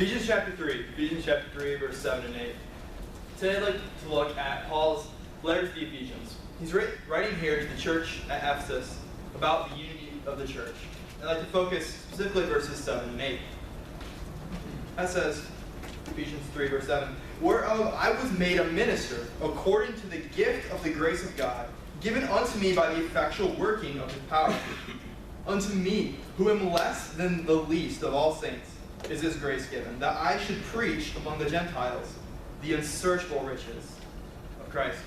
Ephesians chapter 3, verse 7 and 8. Today I'd like to look at Paul's letter to the Ephesians. He's writing here to the church at Ephesus about the unity of the church. I'd like to focus specifically verses 7 and 8. That says, Ephesians 3, verse 7, "Whereof I was made a minister, according to the gift of the grace of God, given unto me by the effectual working of his power. Unto me, who am less than the least of all saints, is this grace given, that I should preach among the Gentiles the unsearchable riches of Christ."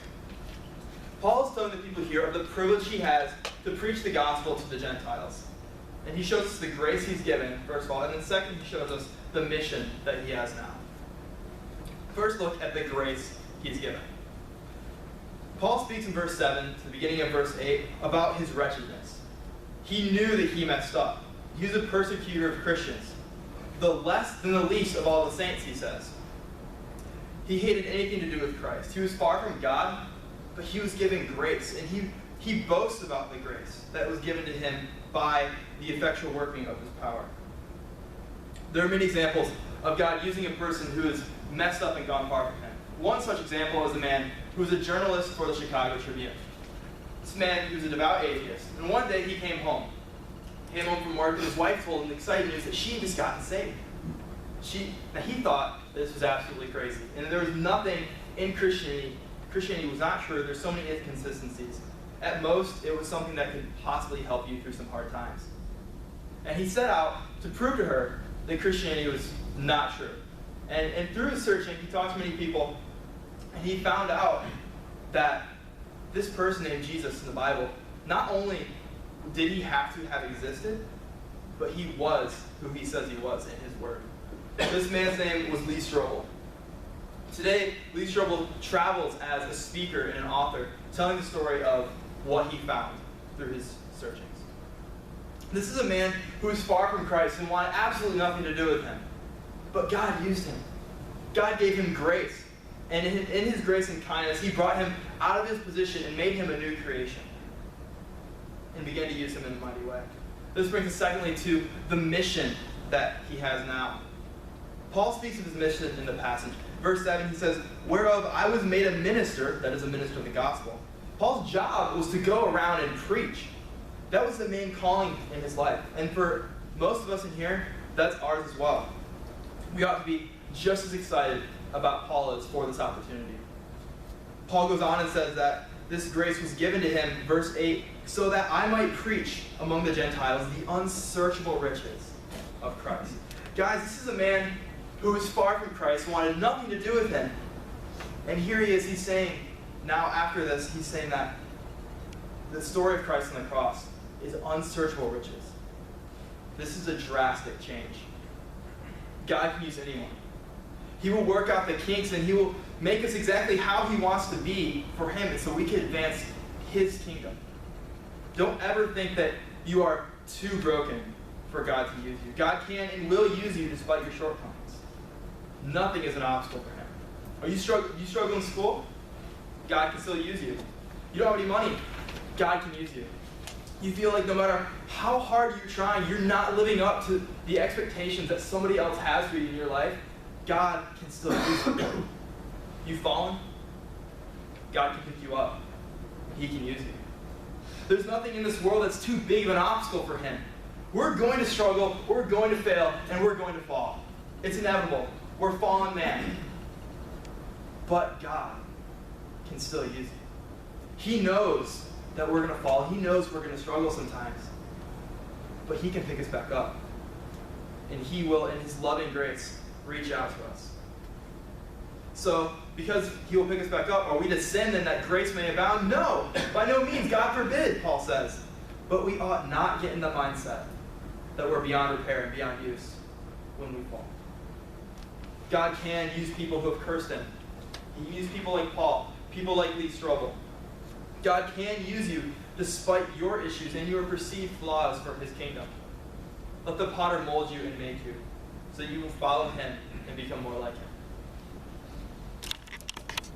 Paul is telling the people here of the privilege he has to preach the gospel to the Gentiles. And he shows us the grace he's given, first of all, and then second, he shows us the mission that he has now. First, look at the grace he's given. Paul speaks in verse 7 to the beginning of verse 8 about his wretchedness. He knew that he messed up. He was a persecutor of Christians. The less than the least of all the saints, he says. He hated anything to do with Christ. He was far from God, but he was given grace. And he boasts about the grace that was given to him by the effectual working of his power. There are many examples of God using a person who has messed up and gone far from him. One such example is a man who was a journalist for the Chicago Tribune. This man, he was a devout atheist. And one day he came home from work, and his wife told him the exciting news that she had just gotten saved. Now he thought this was absolutely crazy. And there was nothing in Christianity. Christianity was not true. There's so many inconsistencies. At most, it was something that could possibly help you through some hard times. And he set out to prove to her that Christianity was not true. And through his searching, he talked to many people, and he found out that this person named Jesus in the Bible, not only did he have to have existed, but he was who he says he was in his word. This man's name was Lee Strobel. Today, Lee Strobel travels as a speaker and an author, telling the story of what he found through his searchings. This is a man who was far from Christ and wanted absolutely nothing to do with him. But God used him. God gave him grace. And in his grace and kindness, he brought him out of his position and made him a new creation. And began to use him in a mighty way. This brings us secondly to the mission that he has now. Paul speaks of his mission in the passage. Verse 7, he says, "Whereof I was made a minister," that is a minister of the gospel. Paul's job was to go around and preach. That was the main calling in his life. And for most of us in here, that's ours as well. We ought to be just as excited about Paul is for this opportunity. Paul goes on and says that this grace was given to him, verse 8, "so that I might preach among the Gentiles the unsearchable riches of Christ." Guys, this is a man who was far from Christ, wanted nothing to do with him. And here he is, he's saying, now after this, he's saying that the story of Christ on the cross is unsearchable riches. This is a drastic change. God can use anyone. He will work out the kinks, and he will make us exactly how he wants to be for him, and so we can advance his kingdom. Don't ever think that you are too broken for God to use you. God can and will use you despite your shortcomings. Nothing is an obstacle for him. Are you struggle in school? God can still use you. You don't have any money? God can use you. You feel like no matter how hard you're trying, you're not living up to the expectations that somebody else has for you in your life, God can still use you. You've fallen? God can pick you up. He can use you. There's nothing in this world that's too big of an obstacle for him. We're going to struggle, we're going to fail, and we're going to fall. It's inevitable. We're fallen man. But God can still use you. He knows that we're going to fall. He knows we're going to struggle sometimes. But he can pick us back up. And he will, in his loving grace, reach out to us. So, because he will pick us back up, are we to sin then that grace may abound? No, by no means. God forbid, Paul says. But we ought not get in the mindset that we're beyond repair and beyond use when we fall. God can use people who have cursed him. He can use people like Paul, people like Lee Strobel. God can use you despite your issues and your perceived flaws for his kingdom. Let the potter mold you and make you so that you will follow him and become more like him.